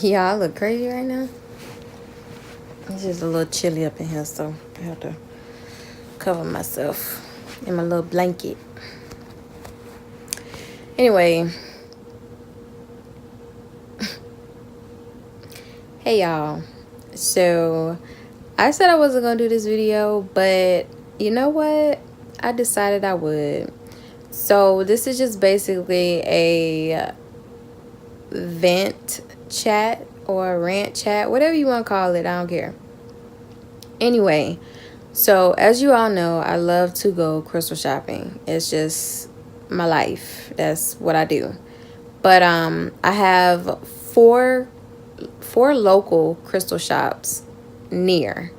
Yeah, I look crazy right now. It's just a little chilly up in here, so I have to cover myself in my little blanket. Anyway, hey y'all. So I said I wasn't gonna do this video, but you know what? I decided I would. So this is just basically a vent chat or rant chat, whatever you want to call it. I don't care. Anyway, so as you all know, I love to go crystal shopping. It's just my life. That's what I do. But I have four local crystal shops near,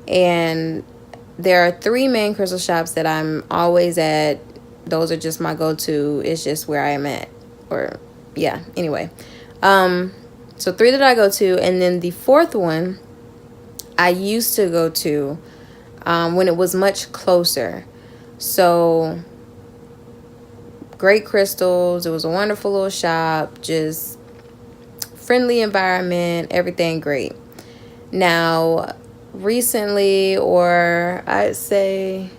and there are three main crystal shops that I'm always at. Those are just my go-to. It's just where I am at. Or yeah, anyway. So three that I go to, and then the fourth one I used to go to when it was much closer. So great crystals. It was a wonderful little shop, just friendly environment, everything great. Now, recently, or I'd say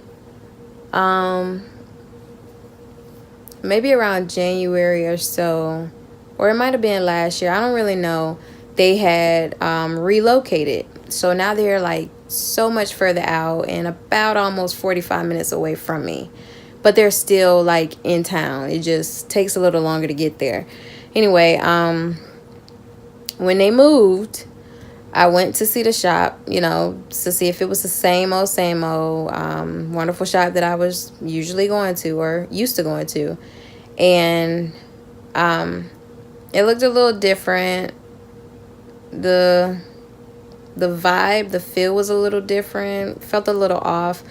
maybe around January or so, or it might have been last year, I don't really know, they had relocated. So now they're like so much further out and about almost 45 minutes away from me. But they're still like in town. It just takes a little longer to get there. Anyway, when they moved, I went to see the shop, you know, to see if it was the same old wonderful shop that I was usually going to or used to going to. And it looked a little different. The vibe, the feel was a little different, felt a little off.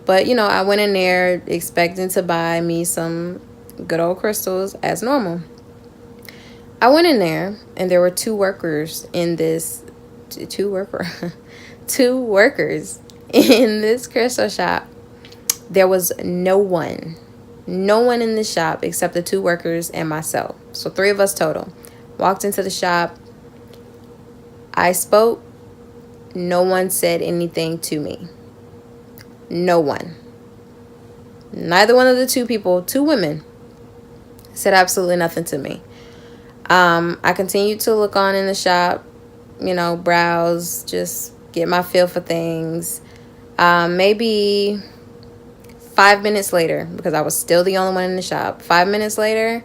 But, you know, I went in there expecting to buy me some good old crystals as normal. I went in there and there were two workers in this in this crystal shop. There was no one in the shop except the two workers and myself. So three of us total. Walked into the shop. I spoke. No one said anything to me. No one. Neither one of the two women, said absolutely nothing to me. I continued to look on in the shop, you know, browse, just get my feel for things. Maybe 5 minutes later, because I was still the only one in the shop, 5 minutes later,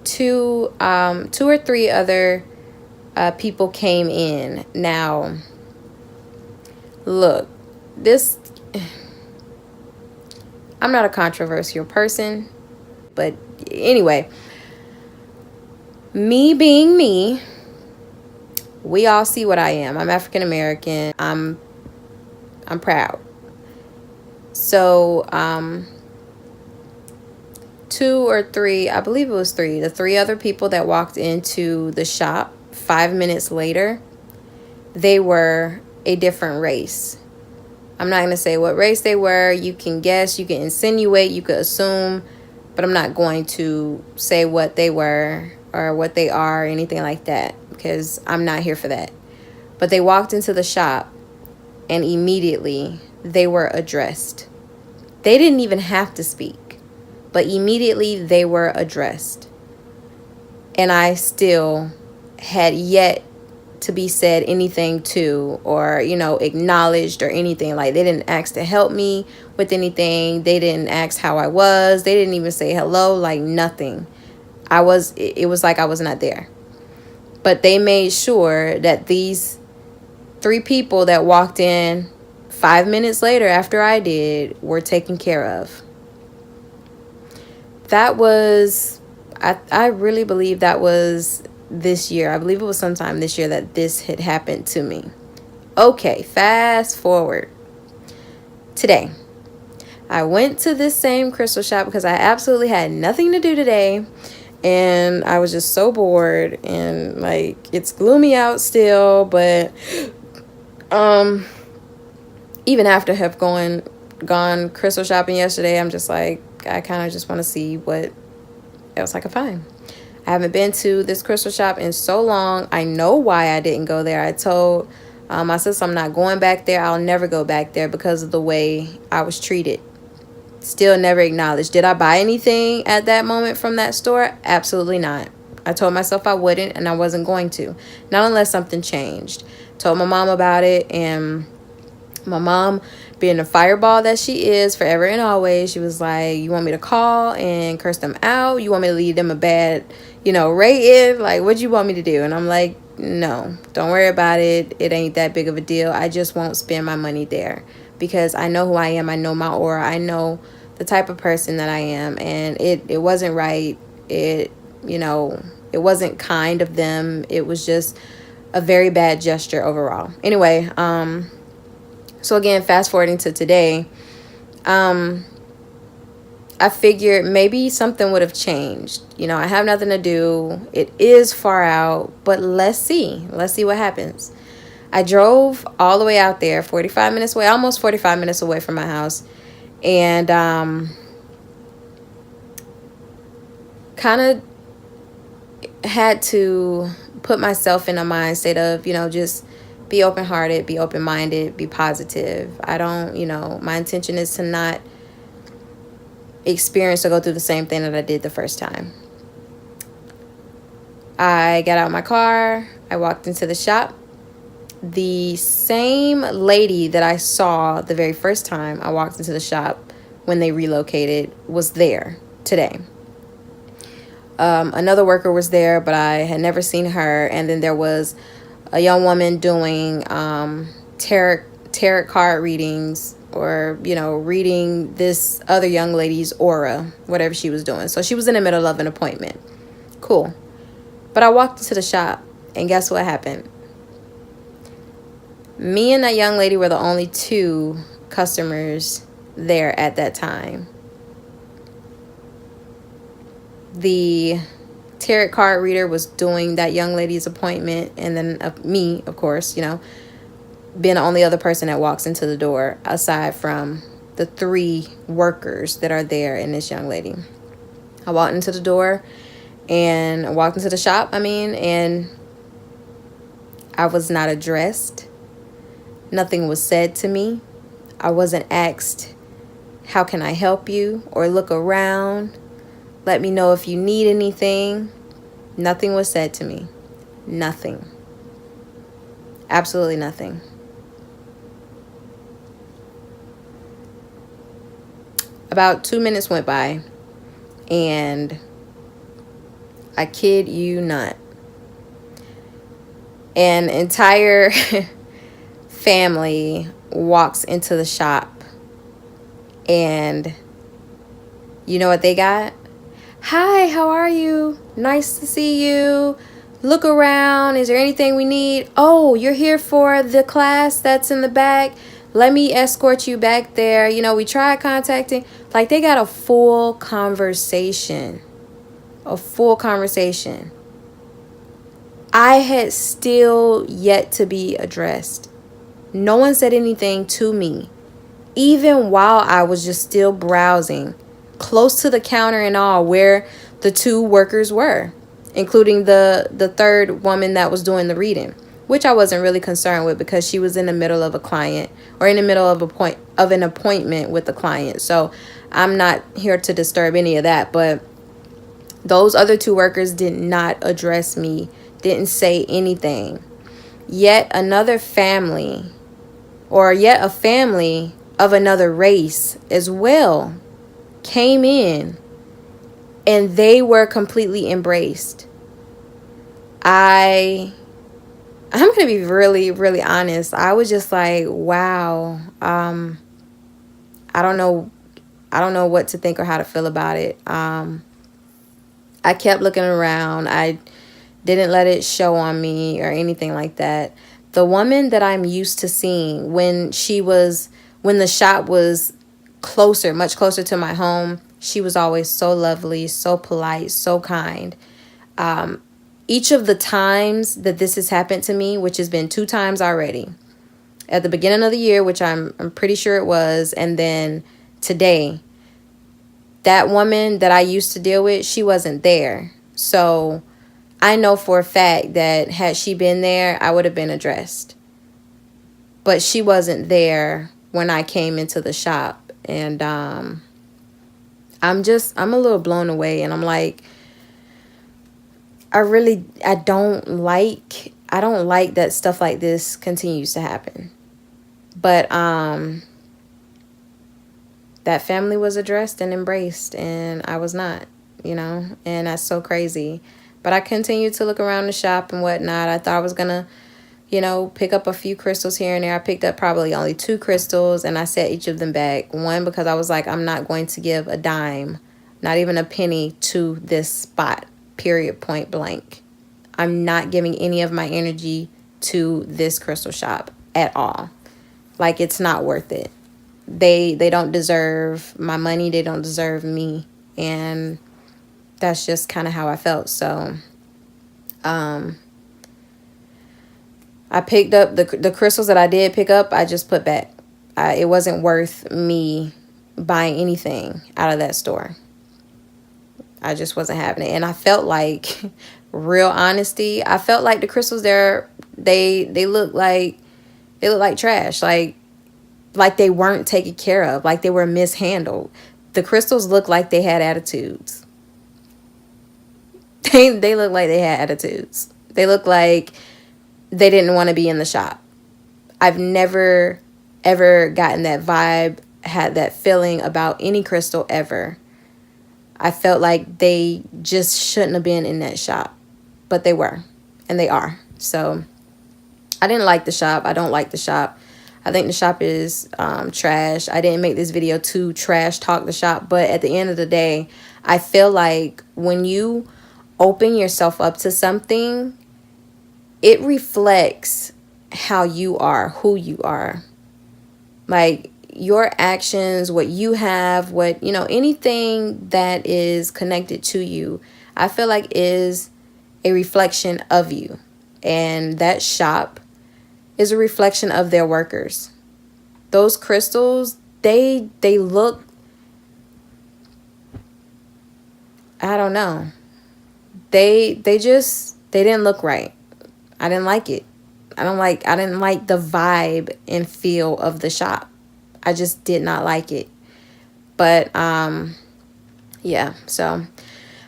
two or three other people came in. Now, look, I'm not a controversial person, but anyway, me being me, we all see what I am. I'm African American. I'm proud. So, two or three, I believe it was three, the three other people that walked into the shop 5 minutes later, they were a different race. I'm not going to say what race they were. You can guess, you can insinuate, you could assume, but I'm not going to say what they were or what they are or anything like that, because I'm not here for that. But they walked into the shop and immediately they were addressed. They didn't even have to speak, but immediately they were addressed. And I still had yet to be said anything to, or, you know, acknowledged or anything. Like, they didn't ask to help me with anything. They didn't ask how I was. They didn't even say hello, like nothing. It was like I was not there. But they made sure that these three people that walked in 5 minutes later after I did were taken care of. That was, I really believe that was this year. I believe it was sometime this year that this had happened to me. Okay, fast forward. Today, I went to this same crystal shop because I absolutely had nothing to do today. And I was just so bored, and like, it's gloomy out still, but even after have gone crystal shopping yesterday, I'm just like, I kind of just want to see what else I can find. I I haven't been to this crystal shop in so long. I know why I didn't go there. I told my sister I'm not going back there. I'll never go back there because of the way I was treated. Still never acknowledged. Did I buy anything at that moment from that store? Absolutely not. I told myself I wouldn't, and I wasn't going to. Not unless something changed. Told my mom about it, and my mom, being the fireball that she is forever and always, she was like, you want me to call and curse them out? You want me to leave them a bad, rating? Like, what do you want me to do? And I'm like, no, don't worry about it. It ain't that big of a deal. I just won't spend my money there because I know who I am. I know my aura. I know the type of person that I am. And it wasn't right. It wasn't kind of them. It was just a very bad gesture overall. Anyway, so again, fast forwarding to today, I figured maybe something would have changed. I have nothing to do. It is far out, but let's see. Let's see what happens. I drove all the way out there, 45 minutes away, almost 45 minutes away from my house. And kind of had to put myself in a mind state of, just be open-hearted, be open-minded, be positive. I don't, my intention is to not experience or go through the same thing that I did the first time. I got out of my car. I walked into the shop. The same lady that I saw the very first time I walked into the shop when they relocated was there today. Another worker was there, but I had never seen her. And then there was a young woman doing tarot card readings, or reading this other young lady's aura, whatever she was doing. So she was in the middle of an appointment. Cool. But I walked into the shop, and guess what happened? Me and that young lady were the only two customers there at that time. The tarot card reader was doing that young lady's appointment, and then me, of course, being the only other person that walks into the door aside from the three workers that are there and this young lady. I walked into the door and walked into the shop, and I was not addressed. Nothing was said to me. I wasn't asked, how can I help you? Or look around. Let me know if you need anything. Nothing was said to me. Nothing. Absolutely nothing. About 2 minutes went by, and I kid you not, an entire family walks into the shop, and you know what they got? Hi, how are you? Nice to see you. Look around. Is there anything we need? Oh, you're here for the class that's in the back. Let me escort you back there. We tried contacting. Like, they got a full conversation. A full conversation. I had still yet to be addressed. No one said anything to me. Even while I was just still browsing, close to the counter and all, where the two workers were, including the third woman that was doing the reading, which I wasn't really concerned with because she was in the middle of a client, or in the middle of an appointment with the client. So I'm not here to disturb any of that. But those other two workers did not address me, didn't say anything. Yet another family, or yet a family of another race as well, came in, and they were completely embraced. I'm going to be really, really honest. I was just like, wow. I don't know what to think or how to feel about it. I kept looking around. I didn't let it show on me or anything like that. The woman that I'm used to seeing when the shop was closer, much closer to my home, she was always so lovely, so polite, so kind. Each of the times that this has happened to me, which has been 2 times already, at the beginning of the year, which I'm pretty sure it was, and then today, that woman that I used to deal with, she wasn't there. So I know for a fact that had she been there, I would have been addressed. But she wasn't there when I came into the shop. And I'm a little blown away. And I'm like, I don't like that stuff like this continues to happen. But that family was addressed and embraced, and I was not, and that's so crazy. But I continued to look around the shop and whatnot. I thought I was gonna, pick up a few crystals here and there. I picked up probably only 2 crystals, and I set each of them back. One, because I was like, I'm not going to give a dime, not even a penny, to this spot, period, point blank. I'm not giving any of my energy to this crystal shop at all. Like, it's not worth it. They don't deserve my money. They don't deserve me. And that's just kind of how I felt. So I picked up the crystals that I did pick up. I just put back. It wasn't worth me buying anything out of that store. I just wasn't having it. And I felt like, real honesty, I felt like the crystals there, they look like trash. Like they weren't taken care of, like they were mishandled. The crystals looked like they had attitudes. They look like they had attitudes. They look like they didn't want to be in the shop. I've never, ever gotten that vibe, had that feeling about any crystal ever. I felt like they just shouldn't have been in that shop. But they were. And they are. So I didn't like the shop. I don't like the shop. I think the shop is trash. I didn't make this video to trash talk the shop. But at the end of the day, I feel like when you open yourself up to something, it reflects how you are, who you are. Like your actions, what you have, anything that is connected to you, I feel like is a reflection of you. And that shop is a reflection of their workers. Those crystals, they look, I don't know. They didn't look right. I didn't like it. I didn't like the vibe and feel of the shop. I just did not like it. But yeah, so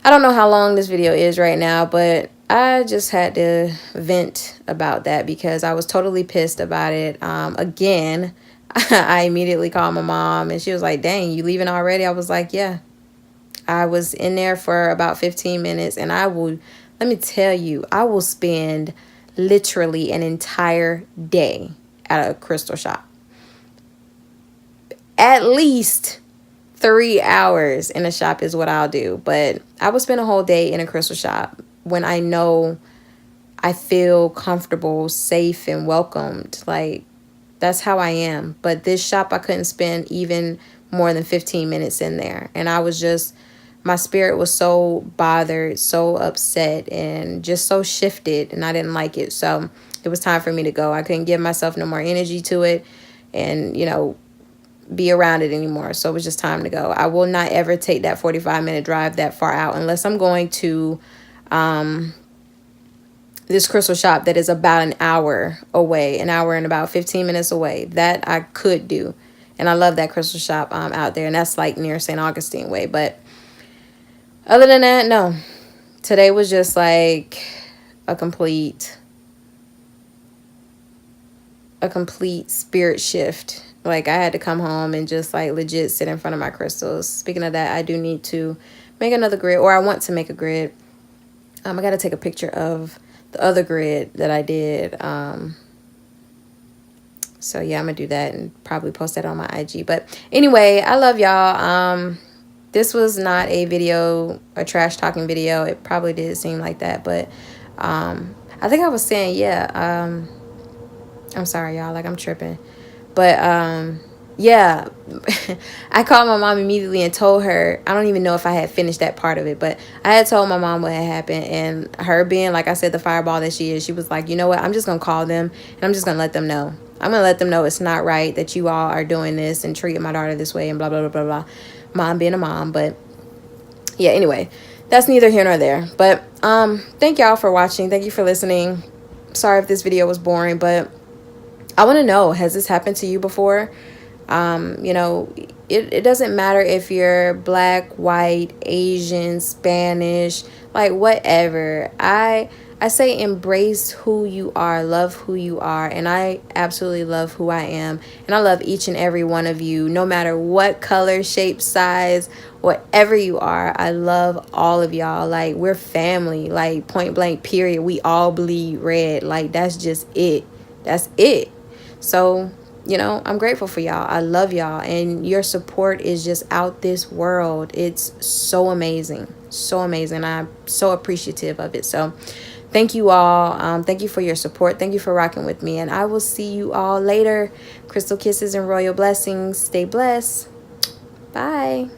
I don't know how long this video is right now, but I just had to vent about that because I was totally pissed about it. Again, I immediately called my mom and she was like, dang, you leaving already? I was like, yeah. I was in there for about 15 minutes and let me tell you, I will spend literally an entire day at a crystal shop. At least 3 hours in a shop is what I'll do. But I would spend a whole day in a crystal shop when I know I feel comfortable, safe, and welcomed. Like, that's how I am. But this shop, I couldn't spend even more than 15 minutes in there. And I was just, my spirit was so bothered, so upset, and just so shifted. And I didn't like it. So it was time for me to go. I couldn't give myself no more energy to it and, be around it anymore. So it was just time to go. I will not ever take that 45-minute drive that far out unless I'm going to this crystal shop that is about an hour away, an hour and about 15 minutes away. That I could do. And I love that crystal shop out there. And that's like near St. Augustine way. But other than that, no. Today was just like a complete spirit shift. Like I had to come home and just like legit sit in front of my crystals. Speaking of that, I do need to make another grid, or I want to make a grid. I got to take a picture of the other grid that I did. So yeah, I'm gonna do that and probably post that on my IG. But anyway, I love y'all. This was not a trash talking video. It probably did seem like that, but I think I was saying, yeah. I'm sorry, y'all. Like I'm tripping. But yeah, I called my mom immediately and told her, I don't even know if I had finished that part of it, but I had told my mom what had happened, and her being, like I said, the fireball that she is, she was like, you know what, I'm just going to call them and I'm just going to let them know. I'm going to let them know it's not right that you all are doing this and treating my daughter this way and blah, blah, blah, blah, blah. Mom being a mom. But yeah, anyway, that's neither here nor there. But thank y'all for watching. Thank you for listening. Sorry if this video was boring, but I want to know, has this happened to you before? You know, it doesn't matter if you're black, white, Asian, Spanish, like whatever. I say embrace who you are, love who you are, and I absolutely love who I am, and I love each and every one of you, no matter what color, shape, size, whatever you are. I love all of y'all. Like, we're family, like, point blank, period. We all bleed red. Like, that's just it. That's it. So, you know, I'm grateful for y'all. I love y'all, and your support is just out this world. It's so amazing. So amazing. I'm so appreciative of it. So thank you all. Thank you for your support. Thank you for rocking with me, and I will see you all later. Crystal kisses and royal blessings. Stay blessed. Bye.